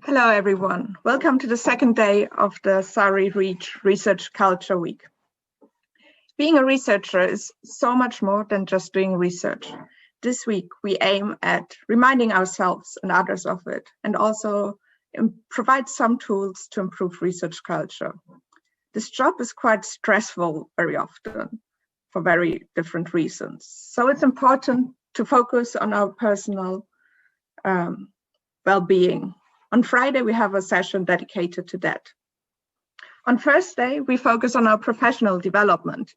Hello, everyone. Welcome to the second day of the Surrey Reach Research Culture Week. Being a researcher is so much more than just doing research. This week, we aim at reminding ourselves and others of it, and also provide some tools to improve research culture. This job is quite stressful very often for very different reasons. So it's important to focus on our personal well-being. On Friday, we have a session dedicated to that. On Thursday, we focus on our professional development.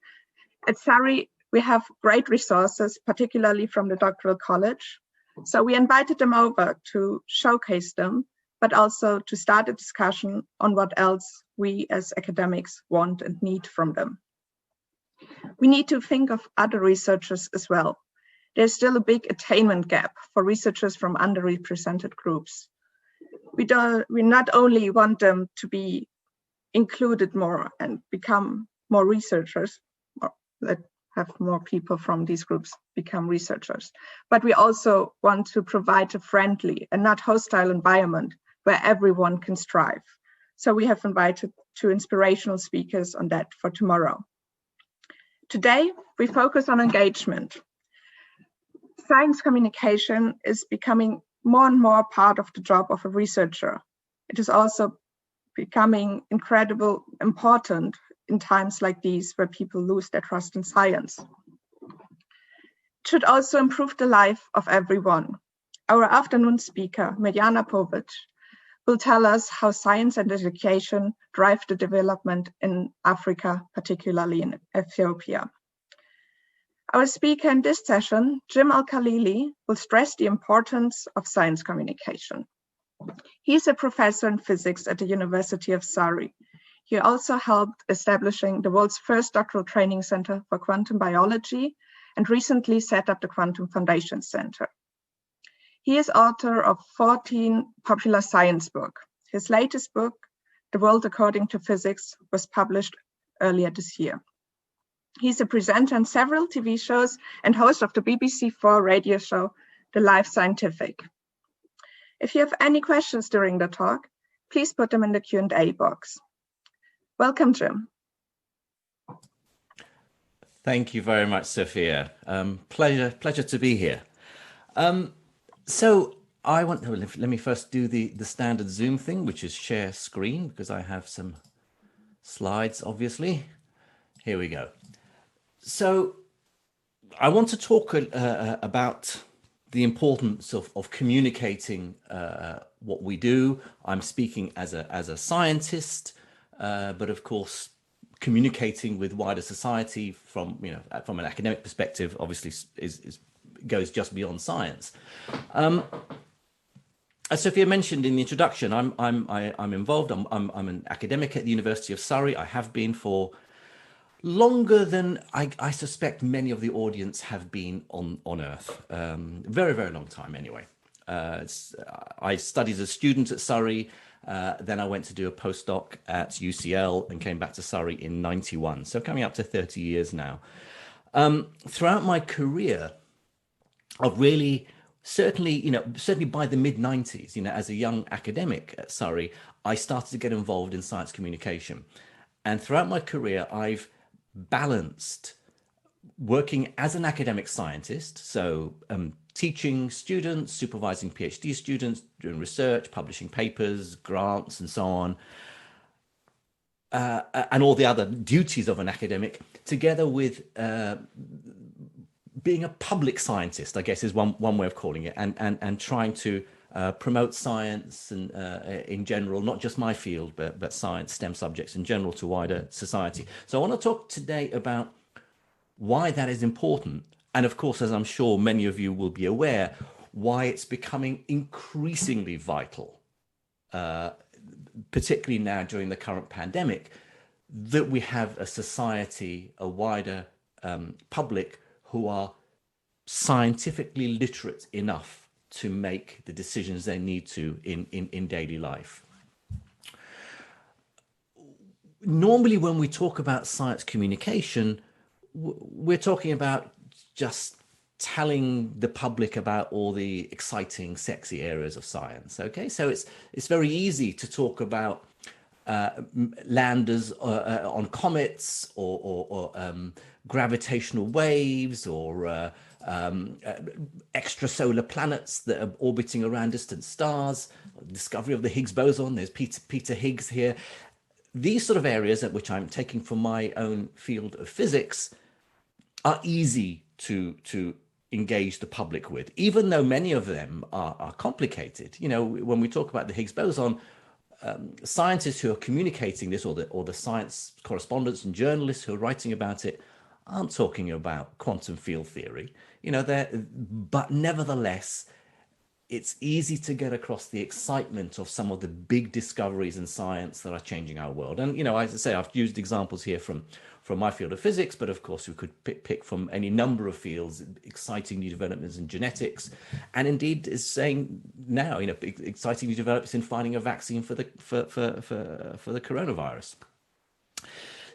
At Surrey, we have great resources, particularly from the doctoral college. So we invited them over to showcase them, but also to start a discussion on what else we as academics want and need from them. We need to think of other researchers as well. There's still a big attainment gap for researchers from underrepresented groups. We not only want them to be included more and become more researchers, or let have more people from these groups become researchers, but we also want to provide a friendly and not hostile environment where everyone can strive. So we have invited two inspirational speakers on that for tomorrow. Today, we focus on engagement. Science communication is becoming more and more part of the job of a researcher. It is also becoming incredibly important in times like these where people lose their trust in science. It should also improve the life of everyone. Our afternoon speaker, Mirjana Povic, will tell us how science and education drive the development in Africa, particularly in Ethiopia. Our speaker in this session, Jim Al-Khalili, will stress the importance of science communication. He is a professor in physics at the University of Surrey. He also helped establishing the world's first doctoral training center for quantum biology and recently set up the Quantum Foundation Center. He is author of 14 popular science books. His latest book, The World According to Physics, was published earlier this year. He's a presenter on several TV shows and host of the BBC4 radio show, The Life Scientific. If you have any questions during the talk, please put them in the Q&A box. Welcome, Jim. Thank you very much, Sophia. Pleasure to be here. So let me first do the standard Zoom thing, which is share screen, because I have some slides, obviously. Here we go. So I want to talk about the importance of communicating what we do. I'm speaking as a scientist, but of course, communicating with wider society from an academic perspective, obviously goes just beyond science. As Sophia mentioned in the introduction, I'm involved. I'm an academic at the University of Surrey. I have been for longer than I suspect many of the audience have been on Earth. Very, very long time anyway. I studied as a student at Surrey, then I went to do a postdoc at UCL and came back to Surrey in '91. So coming up to 30 years now. Throughout my career, I've really, certainly by the mid-90s, as a young academic at Surrey, I started to get involved in science communication. And throughout my career, I've balanced working as an academic scientist, so teaching students, supervising PhD students, doing research, publishing papers, grants, and so on, and all the other duties of an academic, together with being a public scientist, I guess is one way of calling it, and trying to promote science and in general, not just my field, but science, STEM subjects in general to wider society. So I want to talk today about why that is important. And of course, as I'm sure many of you will be aware, why it's becoming increasingly vital, particularly now during the current pandemic, that we have a society, a wider public who are scientifically literate enough to make the decisions they need to in daily life. Normally, when we talk about science communication, we're talking about just telling the public about all the exciting, sexy areas of science. Okay, so it's very easy to talk about landers on comets, or gravitational waves, or extrasolar planets that are orbiting around distant stars, discovery of the Higgs boson. There's Peter Higgs here. These sort of areas, at which I'm taking from my own field of physics, are easy to engage the public with, even though many of them are complicated. You know, when we talk about the Higgs boson, scientists who are communicating this, or the science correspondents and journalists who are writing about it, aren't talking about quantum field theory. You know, but nevertheless, it's easy to get across the excitement of some of the big discoveries in science that are changing our world. And, you know, as I say, I've used examples here from my field of physics, but of course we could pick from any number of fields, exciting new developments in genetics, and indeed is saying now, you know, exciting new developments in finding a vaccine for the coronavirus.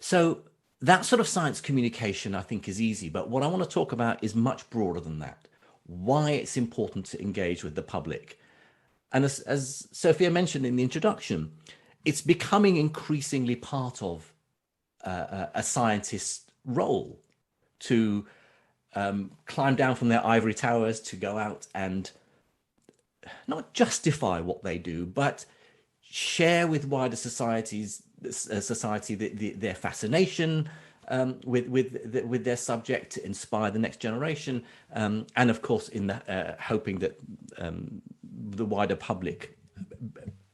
So that sort of science communication, I think, is easy, but what I want to talk about is much broader than that. Why it's important to engage with the public. And as Sophia mentioned in the introduction, it's becoming increasingly part of a scientist's role to climb down from their ivory towers, to go out and not justify what they do, but share with wider society their fascination with their subject, to inspire the next generation, and of course in hoping that the wider public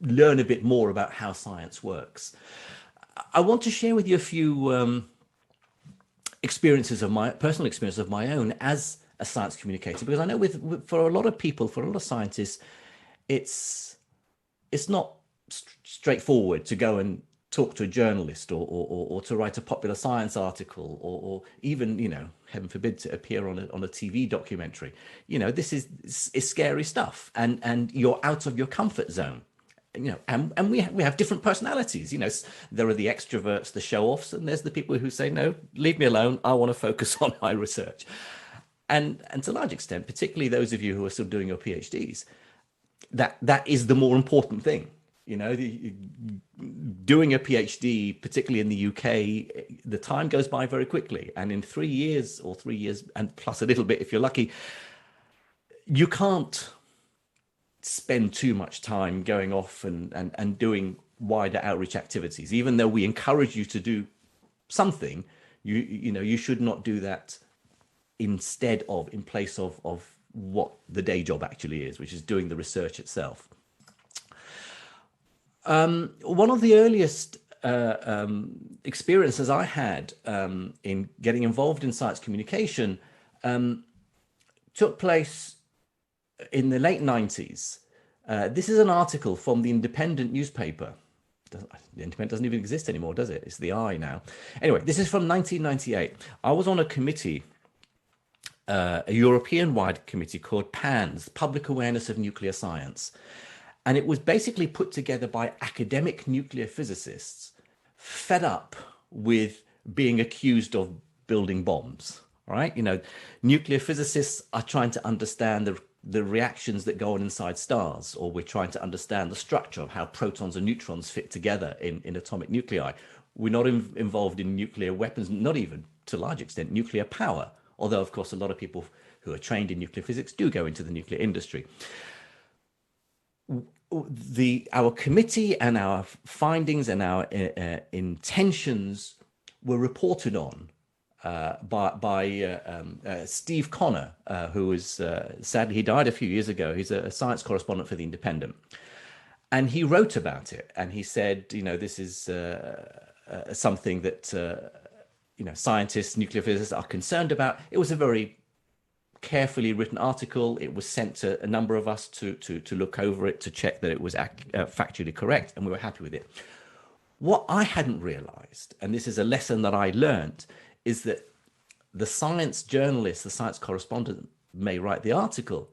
learn a bit more about how science works. I want to share with you a few personal experiences of my own as a science communicator, because I know for a lot of people, for a lot of scientists, it's not straightforward to go and talk to a journalist, or to write a popular science article, or even, you know, heaven forbid, to appear on a TV documentary. You know, this is scary stuff, and you're out of your comfort zone. You know, and we have different personalities. You know, there are the extroverts, the show-offs, and there's the people who say, no, leave me alone, I want to focus on my research. And to a large extent, particularly those of you who are still doing your PhDs, that is the more important thing. You know, doing a PhD, particularly in the UK, the time goes by very quickly. And in 3 years, or 3 years and plus a little bit, if you're lucky, you can't spend too much time going off and doing wider outreach activities. Even though we encourage you to do something, you know, you should not do that in place of what the day job actually is, which is doing the research itself. One of the earliest experiences I had in getting involved in science communication took place in the late 90s. This is an article from the Independent newspaper. The Independent doesn't even exist anymore, does it? It's the I now. Anyway, this is from 1998. I was on a committee, a European-wide committee called PANS, Public Awareness of Nuclear Science. And it was basically put together by academic nuclear physicists fed up with being accused of building bombs, right? You know, nuclear physicists are trying to understand the reactions that go on inside stars, or we're trying to understand the structure of how protons and neutrons fit together in atomic nuclei. We're not involved in nuclear weapons, not even to a large extent nuclear power, although of course a lot of people who are trained in nuclear physics do go into the nuclear industry. Our committee and our findings and our intentions were reported on by Steve Connor, who was sadly, he died a few years ago. He's a science correspondent for the Independent, and he wrote about it. And he said, you know, this is something that you know, scientists, nuclear physicists are concerned about. It was a very carefully written article. It was sent to a number of us to look over it, to check that it was factually correct, and we were happy with it. What I hadn't realized, and this is a lesson that I learned, is that the science journalist, the science correspondent may write the article,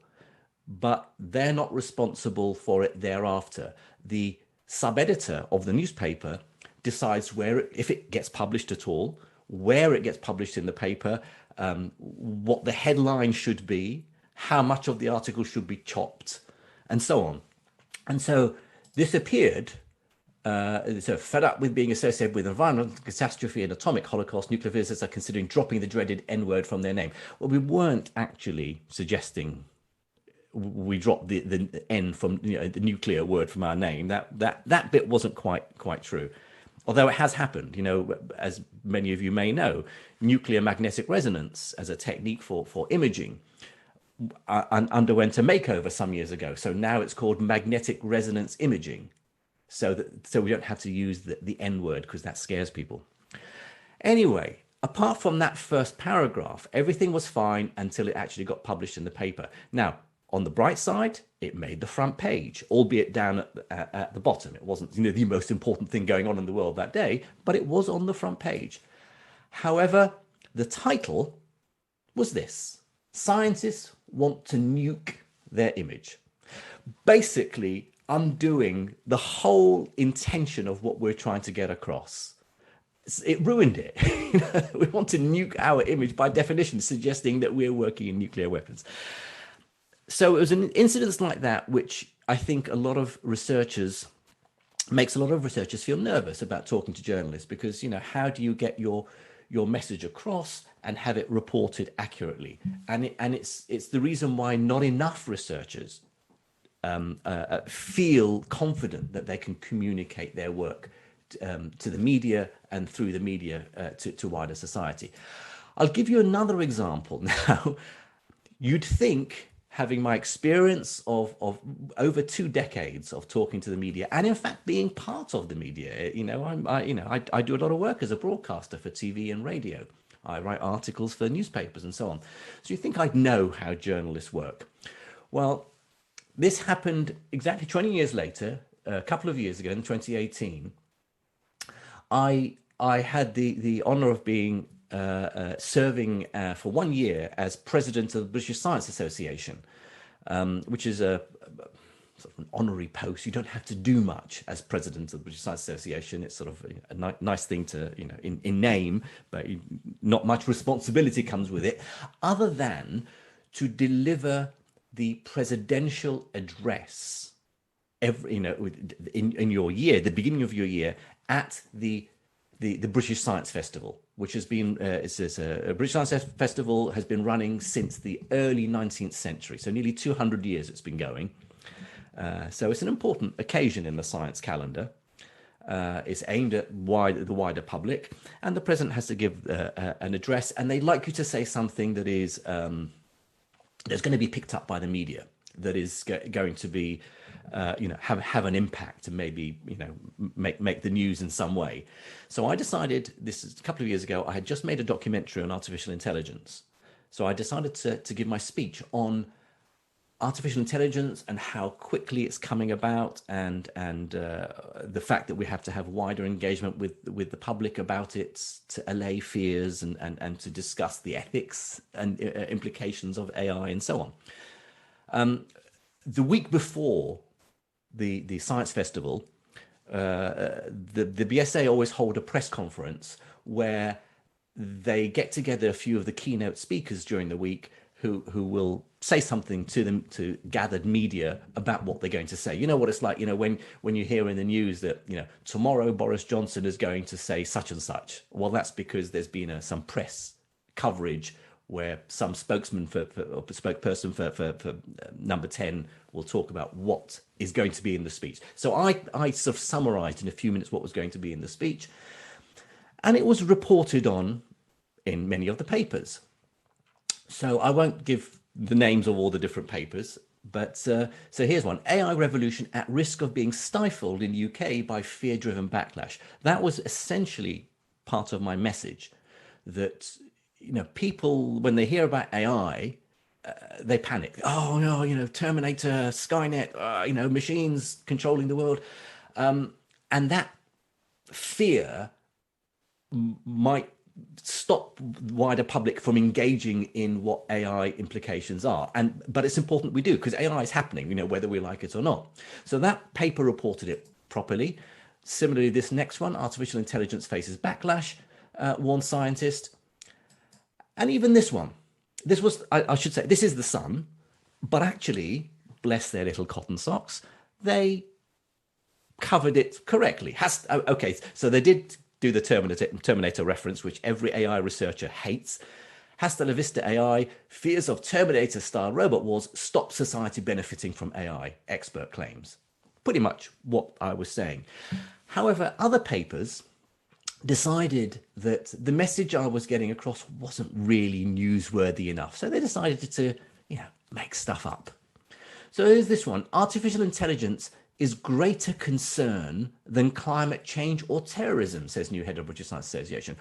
but they're not responsible for it thereafter. The sub-editor of the newspaper decides if it gets published at all, where it gets published in the paper, what the headline should be, how much of the article should be chopped, and so on. And so this appeared, so fed up with being associated with environmental catastrophe and atomic holocaust, nuclear physicists are considering dropping the dreaded N-word from their name. Well, we weren't actually suggesting we dropped the N from, you know, the nuclear word from our name. That bit wasn't quite true. Although it has happened, you know, as many of you may know, nuclear magnetic resonance as a technique for imaging underwent a makeover some years ago. So now it's called magnetic resonance imaging. So we don't have to use the N word because that scares people. Anyway, apart from that first paragraph, everything was fine until it actually got published in the paper. Now, on the bright side, it made the front page, albeit down at the bottom. It wasn't, you know, the most important thing going on in the world that day, but it was on the front page. However, the title was this: Scientists want to nuke their image. Basically undoing the whole intention of what we're trying to get across. It ruined it. We want to nuke our image by definition, suggesting that we're working in nuclear weapons. So it was an incident like that, which I think makes a lot of researchers feel nervous about talking to journalists, because, you know, how do you get your message across and have it reported accurately? And it's the reason why not enough researchers feel confident that they can communicate their work to the media and through the media to wider society. I'll give you another example now. You'd think, having my experience of over 2 decades of talking to the media, and in fact being part of the media, you know, I do a lot of work as a broadcaster for TV and radio. I write articles for newspapers and so on. So you think I'd know how journalists work. Well, this happened exactly 20 years later, a couple of years ago in 2018. I had the honor of being serving for 1 year as president of the British Science Association, which is a sort of an honorary post. You don't have to do much as president of the British Science Association. It's sort of a nice thing to, you know, in name, but not much responsibility comes with it, other than to deliver the presidential address in your year, the beginning of your year, at the British Science Festival, which has been a British Science Festival has been running since the early 19th century, so nearly 200 years it's been going. So it's an important occasion in the science calendar. It's aimed at the wider public, and the president has to give an address, and they'd like you to say something that is that's going to be picked up by the media, that is going to be have an impact and maybe, you know, make the news in some way. So I decided, this is a couple of years ago, I had just made a documentary on artificial intelligence. So I decided to give my speech on artificial intelligence and how quickly it's coming about, and the fact that we have to have wider engagement with the public about it, to allay fears and to discuss the ethics and implications of AI and so on. The week before the Science Festival, the BSA always hold a press conference where they get together a few of the keynote speakers during the week who will say something to gathered media about what they're going to say. You know what it's like, you know, when you hear in the news that, you know, tomorrow Boris Johnson is going to say such and such. Well, that's because there's been some press coverage where some spokesman or spokesperson for number 10 will talk about what is going to be in the speech. So I sort of summarized in a few minutes what was going to be in the speech, and it was reported on in many of the papers. So I won't give the names of all the different papers, but so here's one: AI revolution at risk of being stifled in the UK by fear-driven backlash. That was essentially part of my message, that, you know, people, when they hear about AI, they panic. Oh no, you know, Terminator, Skynet, you know, machines controlling the world, and that fear might stop the wider public from engaging in what AI implications are. But it's important we do, because AI is happening, you know, whether we like it or not. So that paper reported it properly. Similarly, this next one, artificial intelligence faces backlash, one scientist. And even this one, this was, I should say, this is the Sun, but actually, bless their little cotton socks, they covered it correctly. Okay, so they did do the Terminator reference, which every AI researcher hates. Hasta la vista AI, fears of Terminator-style robot wars stop society benefiting from AI, expert claims. Pretty much what I was saying. However, other papers decided that the message I was getting across wasn't really newsworthy enough. So they decided to, make stuff up. So here's this one. Artificial intelligence is greater concern than climate change or terrorism, says new head of British Science Association.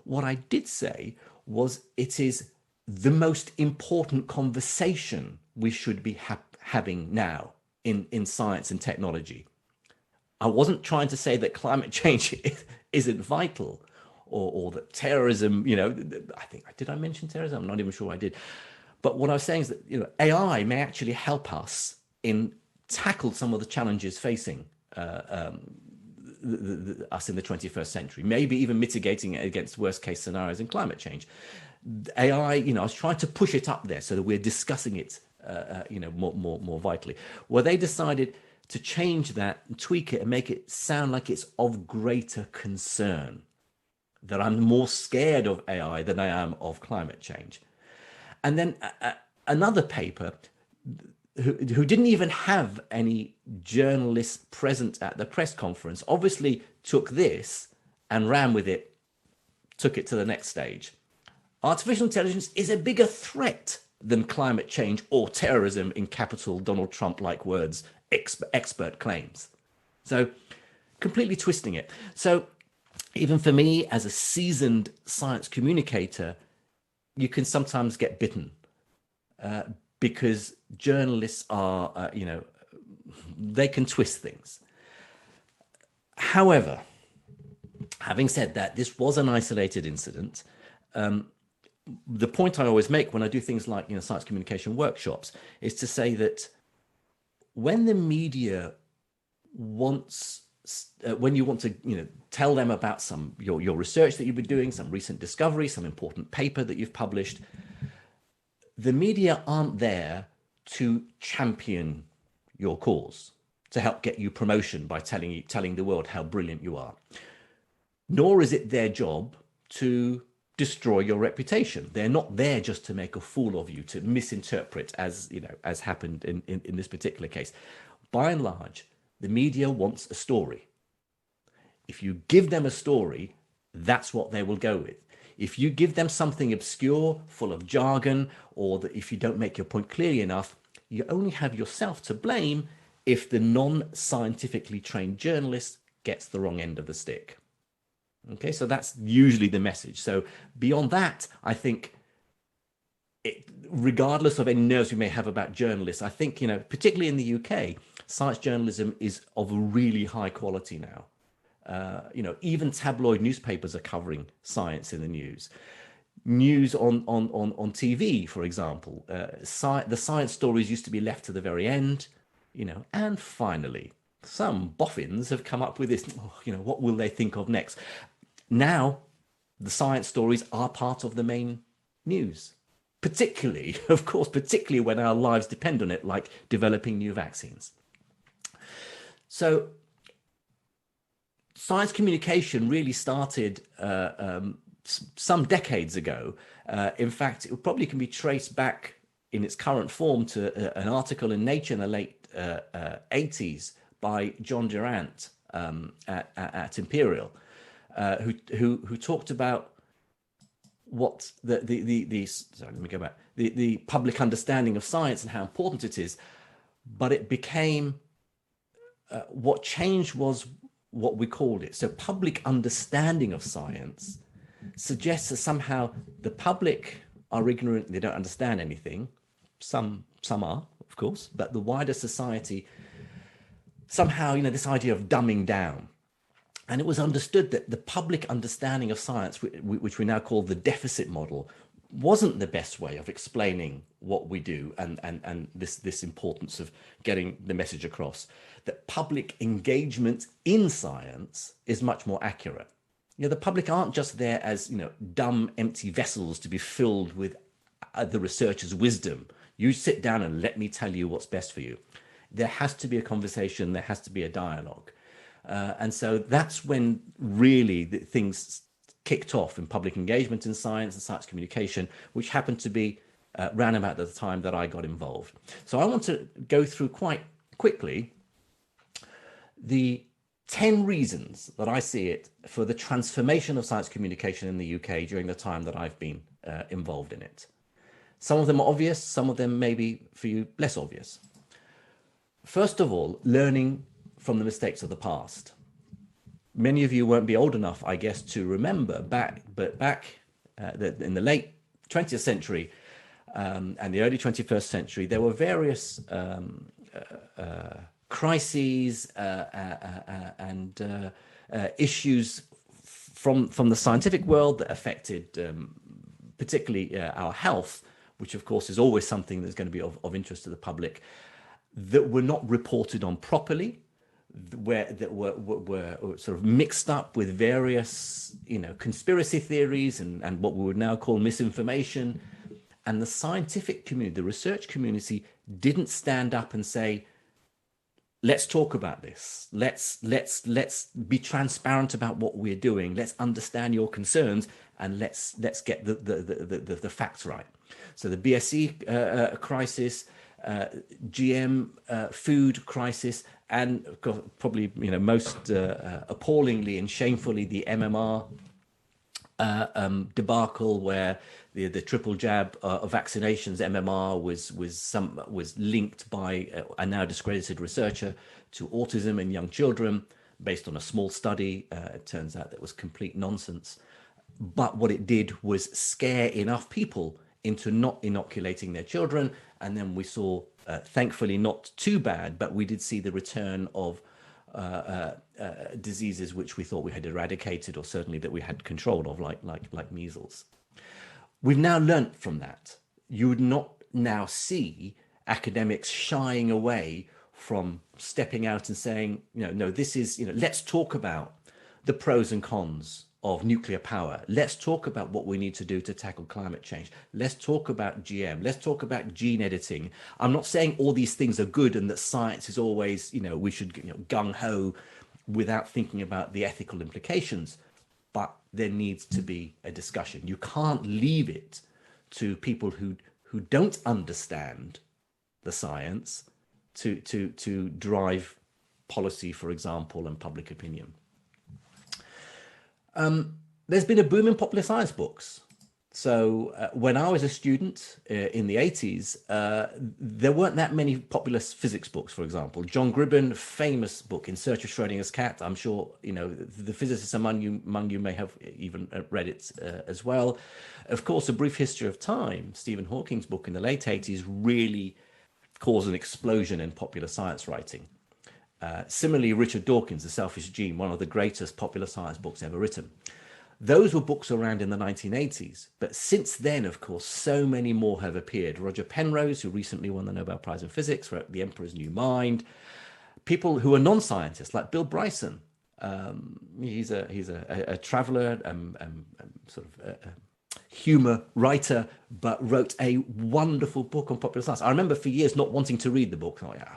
What I did say was it is the most important conversation we should be having now in science and technology. I wasn't trying to say that climate change isn't vital or that terrorism, did I mention terrorism? I'm not even sure I did. But what I was saying is that, AI may actually help us in tackle some of the challenges facing us in the 21st century, maybe even mitigating it against worst case scenarios in climate change. AI, I was trying to push it up there so that we're discussing it, more vitally. Well, they decided to change that and tweak it and make it sound like it's of greater concern, that I'm more scared of AI than I am of climate change. And then another paper who didn't even have any journalists present at the press conference obviously took this and ran with it, took it to the next stage. Artificial intelligence is a bigger threat than climate change or terrorism, in capital Donald Trump-like words, expert claims. So completely twisting it. So even for me as a seasoned science communicator, you can sometimes get bitten because journalists are, they can twist things. However, having said that, this was an isolated incident. The point I always make when I do things like, science communication workshops is to say that when the media wants, when you want to, tell them about your research that you've been doing, some recent discovery, some important paper that you've published, the media aren't there to champion your cause, to help get you promotion by telling the world how brilliant you are. Nor is it their job to destroy your reputation. They're not there just to make a fool of you, to misinterpret, as happened in this particular case. By and large, the media wants a story. If you give them a story, that's what they will go with. If you give them something obscure, full of jargon, or that if you don't make your point clearly enough, you only have yourself to blame if the non-scientifically trained journalist gets the wrong end of the stick. Okay, so that's usually the message. So beyond that, I think, regardless of any nerves we may have about journalists, I think, particularly in the UK, science journalism is of a really high quality now. Even tabloid newspapers are covering science in the news. News on TV, for example, the science stories used to be left to the very end, and finally, some boffins have come up with this, what will they think of next? Now, the science stories are part of the main news, particularly when our lives depend on it, like developing new vaccines. So science communication really started some decades ago. In fact, it probably can be traced back in its current form to an article in Nature in the late 80s by John Durant at Imperial, who talked about what the public understanding of science and how important it is. But it became what changed was what we called it. So public understanding of science suggests that somehow the public are ignorant, they don't understand anything. Some are, of course, but the wider society, somehow, this idea of dumbing down. And it was understood that the public understanding of science, which we now call the deficit model, wasn't the best way of explaining what we do and this importance of getting the message across. That public engagement in science is much more accurate. The public aren't just there as, dumb, empty vessels to be filled with the researcher's wisdom. You sit down and let me tell you what's best for you. There has to be a conversation. There has to be a dialogue. And so that's when really things kicked off in public engagement in science and science communication, which happened to be round about the time that I got involved. So I want to go through quite quickly the 10 reasons that I see it for the transformation of science communication in the UK during the time that I've been involved in it. Some of them are obvious, some of them maybe for you less obvious. First of all, learning from the mistakes of the past. Many of you won't be old enough, I guess, to remember back in the late 20th century and the early 21st century, there were various crises and issues from the scientific world that affected particularly our health, which of course is always something that's going to be of interest to the public, that were not reported on properly, that were sort of mixed up with various conspiracy theories and what we would now call misinformation. And the scientific community, the research community, didn't stand up and say, let's talk about this. Let's be transparent about what we're doing. Let's understand your concerns, and let's get the facts right. So the BSE crisis, GM food crisis, and probably most appallingly and shamefully the MMR debacle, where the triple jab of vaccinations, MMR, was linked by a now discredited researcher to autism in young children based on a small study. It turns out that was complete nonsense. But what it did was scare enough people into not inoculating their children. And then we saw, thankfully not too bad, but we did see the return of diseases which we thought we had eradicated, or certainly that we had control of, like measles. We've now learnt from that. You would not now see academics shying away from stepping out and saying, no, this is, let's talk about the pros and cons of nuclear power. Let's talk about what we need to do to tackle climate change. Let's talk about GM. Let's talk about gene editing. I'm not saying all these things are good and that science is always, we should gung-ho without thinking about the ethical implications. But there needs to be a discussion. You can't leave it to people who don't understand the science to drive policy, for example, and public opinion. There's been a boom in popular science books. So when I was a student in the 80s, there weren't that many popular physics books, for example. John Gribben, famous book, In Search of Schrodinger's Cat. I'm sure the physicists among you may have even read it as well. Of course, A Brief History of Time, Stephen Hawking's book in the late 80s, really caused an explosion in popular science writing. Similarly, Richard Dawkins, The Selfish Gene, one of the greatest popular science books ever written. Those were books around in the 1980s. But since then, of course, so many more have appeared. Roger Penrose, who recently won the Nobel Prize in Physics, wrote The Emperor's New Mind. People who are non-scientists, like Bill Bryson. He's a traveler, sort of humor writer, but wrote a wonderful book on popular science. I remember for years not wanting to read the book. Oh, yeah,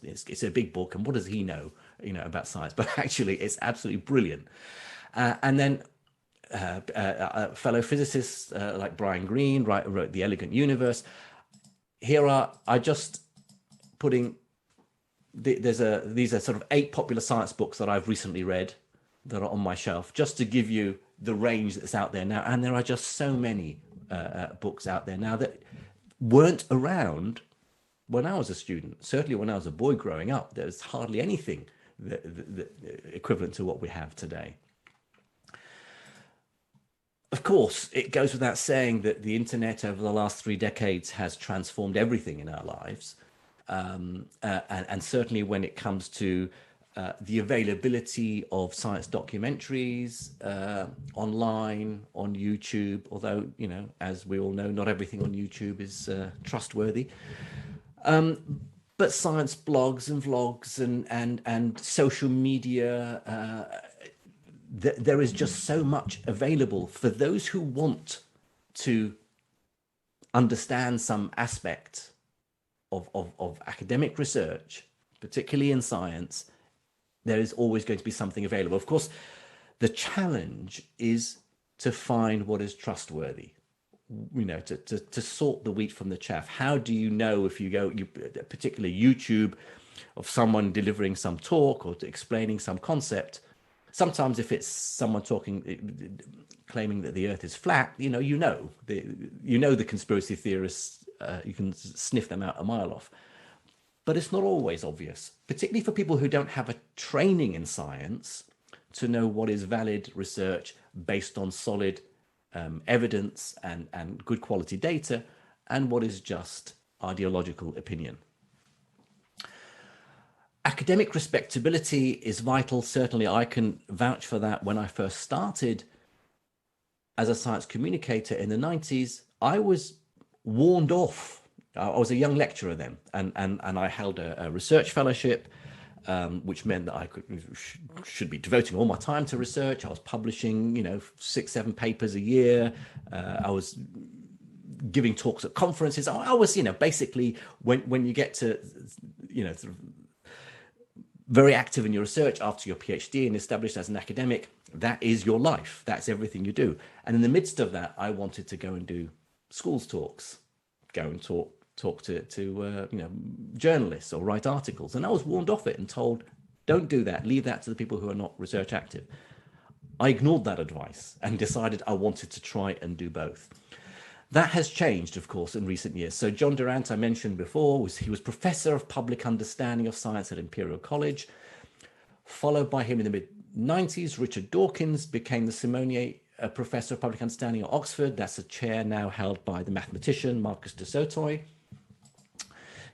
it's a big book, and what does he know, about science? But actually, it's absolutely brilliant. And then fellow physicists like Brian Greene wrote The Elegant Universe. I just putting these are sort of 8 popular science books that I've recently read that are on my shelf, just to give you the range that's out there now. And there are just so many books out there now that weren't around when I was a student. Certainly when I was a boy growing up, there's hardly anything that equivalent to what we have today. Of course, it goes without saying that the internet over the last 3 decades has transformed everything in our lives. And certainly when it comes to the availability of science documentaries online, on YouTube, although, as we all know, not everything on YouTube is trustworthy. But science blogs and vlogs and social media, there is just so much available for those who want to understand some aspect of academic research, particularly in science. There is always going to be something available. Of course, the challenge is to find what is trustworthy, to sort the wheat from the chaff. How do you know if you go, particularly YouTube, of someone delivering some talk or explaining some concept? Sometimes if it's someone claiming that the earth is flat, you know the conspiracy theorists, you can sniff them out a mile off. But it's not always obvious, particularly for people who don't have a training in science, to know what is valid research based on solid evidence and good quality data, and what is just ideological opinion. Academic respectability is vital. Certainly I can vouch for that. When I first started as a science communicator in the 90s, I was warned off. I was a young lecturer then, and I held a research fellowship, which meant that I should be devoting all my time to research. I was publishing, 6-7 papers a year. I was giving talks at conferences. I was, basically when you get to, sort of very active in your research after your PhD and established as an academic, that is your life. That's everything you do. And in the midst of that, I wanted to go and do schools talks, go and talk to journalists or write articles. And I was warned off it and told, don't do that. Leave that to the people who are not research active. I ignored that advice and decided I wanted to try and do both. That has changed, of course, in recent years. So John Durant, I mentioned before, he was Professor of Public Understanding of Science at Imperial College. Followed by him in the mid-90s, Richard Dawkins became the Simonier Professor of Public Understanding at Oxford. That's a chair now held by the mathematician Marcus de Sautoy.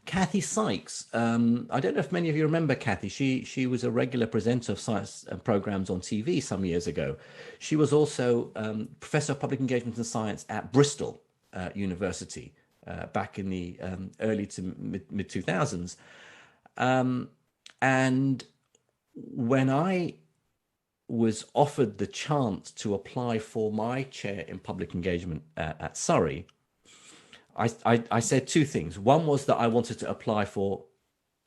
Kathy Sykes, I don't know if many of you remember Kathy. She was a regular presenter of science programs on TV some years ago. She was also Professor of Public Engagement and Science at Bristol University back in the early to mid 2000s. And when I was offered the chance to apply for my chair in public engagement at Surrey, I said two things. One was that I wanted to apply for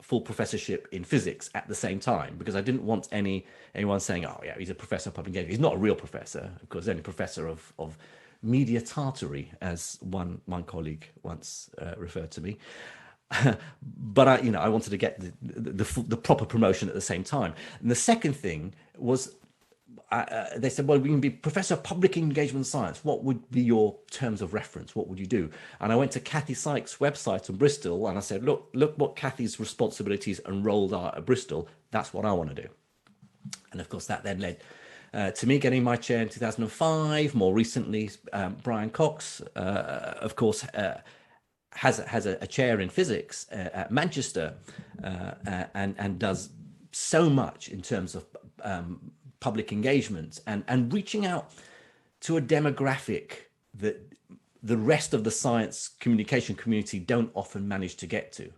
full professorship in physics at the same time, because I didn't want anyone saying, oh yeah, he's a professor of public engagement. He's not a real professor, of course, only professor of media tartary, as one colleague once referred to me. But I wanted to get the proper promotion at the same time. And the second thing was, they said, well, we can be Professor of Public Engagement Science. What would be your terms of reference? What would you do? And I went to Kathy Sykes' website in Bristol and I said, look what Kathy's responsibilities and roles are at Bristol. That's what I want to do. And of course, that then led to me getting my chair in 2005. More recently, Brian Cox, of course, has a chair in physics at Manchester and does so much in terms of public engagement and reaching out to a demographic that the rest of the science communication community don't often manage to get to.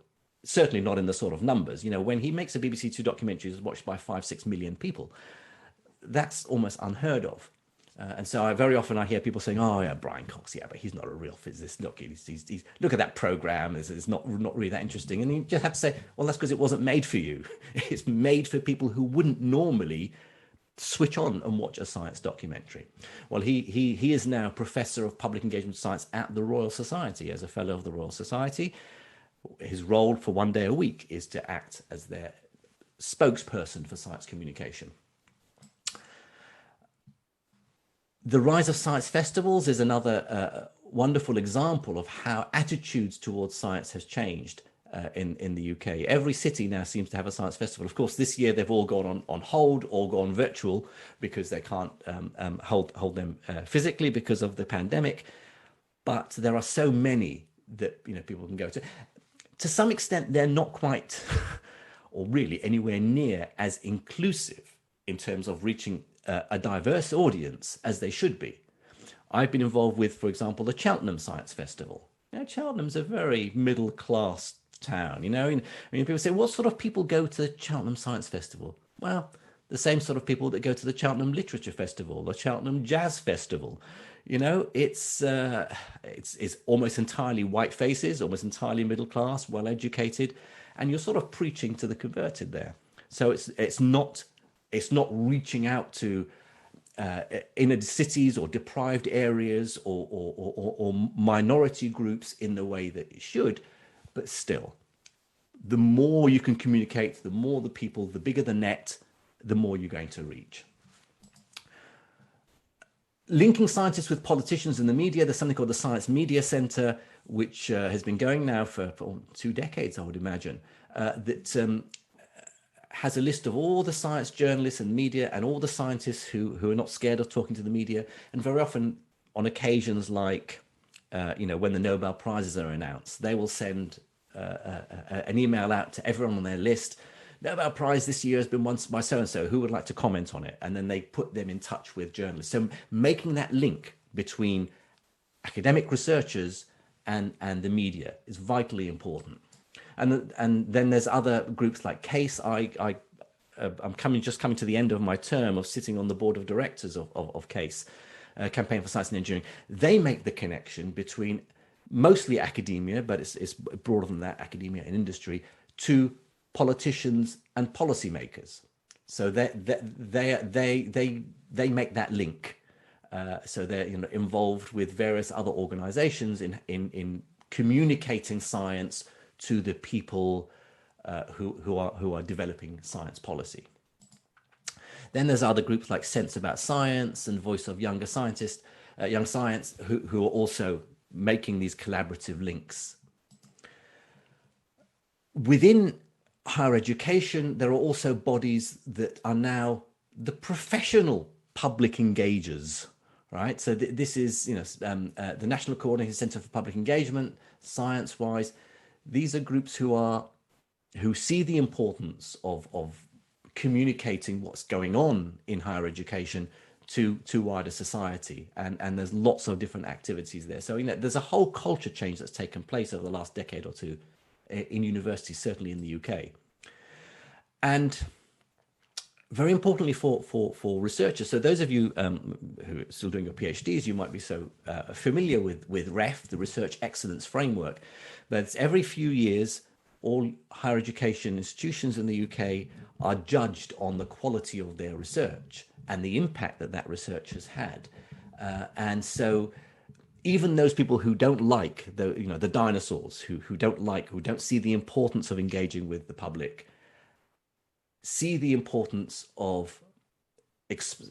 Certainly not in the sort of numbers. When he makes a BBC Two documentary that's watched by 5-6 million people, that's almost unheard of. And so very often I hear people saying, oh yeah, Brian Cox, yeah, but he's not a real physicist. Look, he's look at that program, it's not really that interesting. And you just have to say, well, that's because it wasn't made for you. It's made for people who wouldn't normally switch on and watch a science documentary. Well, he is now Professor of Public Engagement Science at the Royal Society as a Fellow of the Royal Society. His role for one day a week is to act as their spokesperson for science communication. The rise of science festivals is another wonderful example of how attitudes towards science has changed in the UK. Every city now seems to have a science festival. Of course, this year they've all gone on hold or gone virtual because they can't hold them physically because of the pandemic. But there are so many that people can go to. To some extent, they're not quite or really anywhere near as inclusive in terms of reaching a diverse audience as they should be. I've been involved with, for example, the Cheltenham Science Festival. Cheltenham's a very middle-class town, people say, what sort of people go to the Cheltenham Science Festival? Well, the same sort of people that go to the Cheltenham Literature Festival, the Cheltenham Jazz Festival. You know, it's almost entirely white faces, almost entirely middle class, well educated, and you're sort of preaching to the converted there. So it's not reaching out to inner cities or deprived areas or minority groups in the way that it should, but still, the more you can communicate, the more the people, the bigger the net, the more you're going to reach. Linking scientists with politicians and the media, there's something called the Science Media Centre, which has been going now for 2 decades, I would imagine, that has a list of all the science journalists and media and all the scientists who are not scared of talking to the media. And very often on occasions like, when the Nobel Prizes are announced, they will send an email out to everyone on their list. Nobel Prize this year has been won by so-and-so, who would like to comment on it? And then they put them in touch with journalists. So making that link between academic researchers and the media is vitally important. And then there's other groups like CASE. I'm just coming to the end of my term of sitting on the board of directors of CASE, Campaign for Science and Engineering. They make the connection between mostly academia, but it's broader than that, academia and industry, to politicians and policymakers. So they make that link. So they're involved with various other organizations in communicating science to the people who are developing science policy. Then there's other groups like Sense About Science and Voice of Younger Scientists, Young Science, who are also making these collaborative links. Within higher education, there are also bodies that are now the professional public engagers, right? So this is, the National Coordinating Centre for Public Engagement, science-wise. These are groups who see the importance of communicating what's going on in higher education to wider society, and there's lots of different activities there. So there's a whole culture change that's taken place over the last decade or two in universities, certainly in the UK. And very importantly for researchers, so those of you who are still doing your PhDs, you might be so familiar with REF, the Research Excellence Framework, but it's every few years, all higher education institutions in the UK are judged on the quality of their research and the impact that research has had. And so even those people who don't like the dinosaurs, who don't see the importance of engaging with the public, see the importance of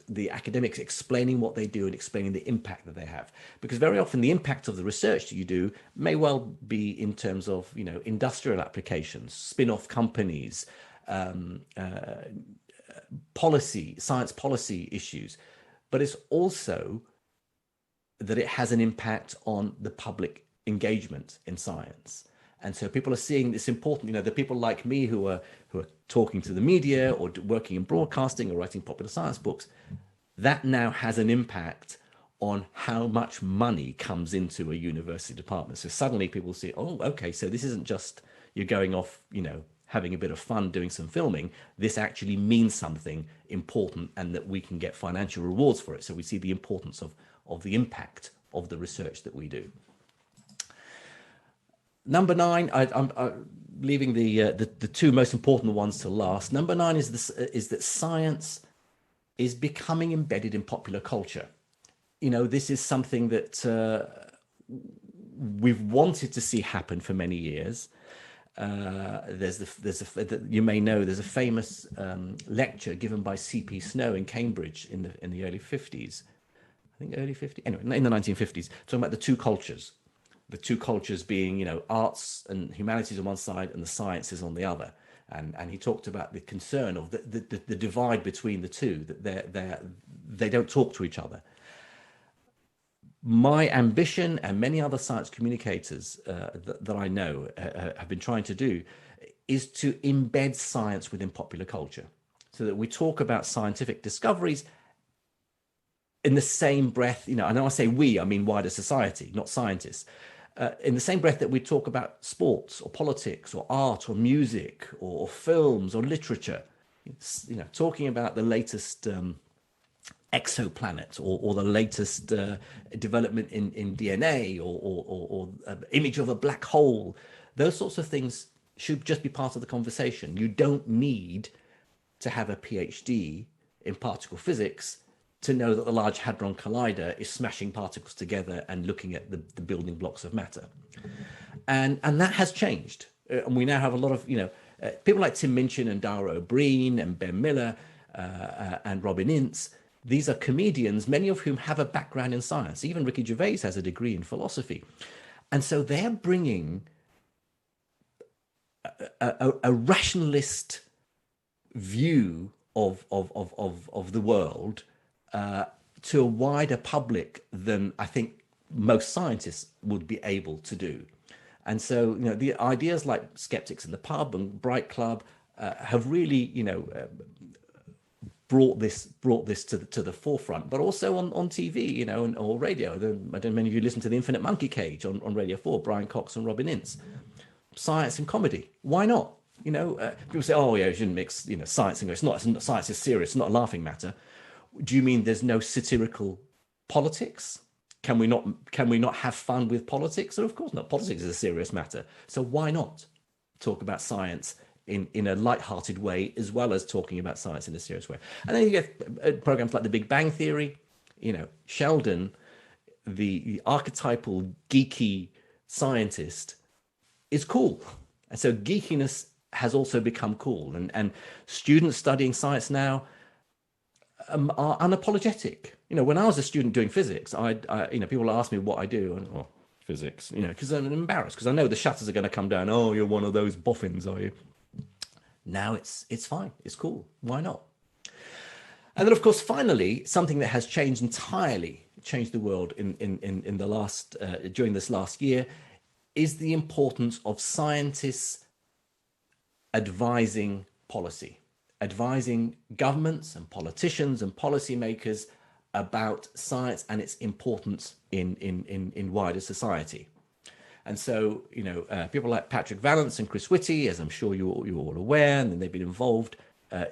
the academics explaining what they do and explaining the impact that they have. Because very often the impact of the research that you do may well be in terms of, industrial applications, spin-off companies, science policy issues, but it's also that it has an impact on the public engagement in science. And so people are seeing this important, the people like me who are talking to the media or working in broadcasting or writing popular science books, that now has an impact on how much money comes into a university department. So suddenly people see, oh, okay, so this isn't just you're going off, having a bit of fun doing some filming. This actually means something important and that we can get financial rewards for it. So we see the importance of the impact of the research that we do. Number 9, I'm leaving the two most important ones to last. Number 9 is that science is becoming embedded in popular culture. This is something that we've wanted to see happen for many years. You may know there's a famous lecture given by C.P. Snow in Cambridge in the early 50s. I think early 50s. Anyway, in the 1950s, talking about the two cultures. The two cultures being, arts and humanities on one side and the sciences on the other. And he talked about the concern of the divide between the two, that they don't talk to each other. My ambition, and many other science communicators that I know have been trying to do, is to embed science within popular culture, so that we talk about scientific discoveries in the same breath. And when I say we, I mean wider society, not scientists. In the same breath that we talk about sports or politics or art or music or films or literature, talking about the latest exoplanet or the latest development in DNA or image of a black hole. Those sorts of things should just be part of the conversation. You don't need to have a PhD in particle physics to know that the Large Hadron Collider is smashing particles together and looking at the building blocks of matter. And that has changed. And we now have a lot of, people like Tim Minchin and Dara O'Brien and Ben Miller and Robin Ince. These are comedians, many of whom have a background in science. Even Ricky Gervais has a degree in philosophy. And so they're bringing a rationalist view of the world to a wider public than I think most scientists would be able to do. And so, the ideas like Skeptics in the Pub and Bright Club have really, brought this to the forefront, but also on TV, or radio. I don't know many of you listen to the Infinite Monkey Cage on Radio 4, Brian Cox and Robin Ince. Science and comedy, why not? People say, oh yeah, you shouldn't mix, science and it's not science is serious, it's not a laughing matter. Do you mean there's no satirical politics? Can we not have fun with politics? Of course not. Politics is a serious matter. So why not talk about science in a light-hearted way, as well as talking about science in a serious way? And then you get programs like The Big Bang Theory. Sheldon, the archetypal geeky scientist, is cool. And so geekiness has also become cool. And students studying science now are unapologetic. When I was a student doing physics, people ask me what I do, and physics, because I'm embarrassed, because I know the shutters are going to come down. Oh, you're one of those boffins, are you? Now it's fine. It's cool. Why not? And then, of course, finally, something that has changed the world in the last during this last year is the importance of scientists advising policy, advising governments and politicians and policymakers about science and its importance in wider society. And so, people like Patrick Vallance and Chris Whitty, as I'm sure you're all aware, and they've been involved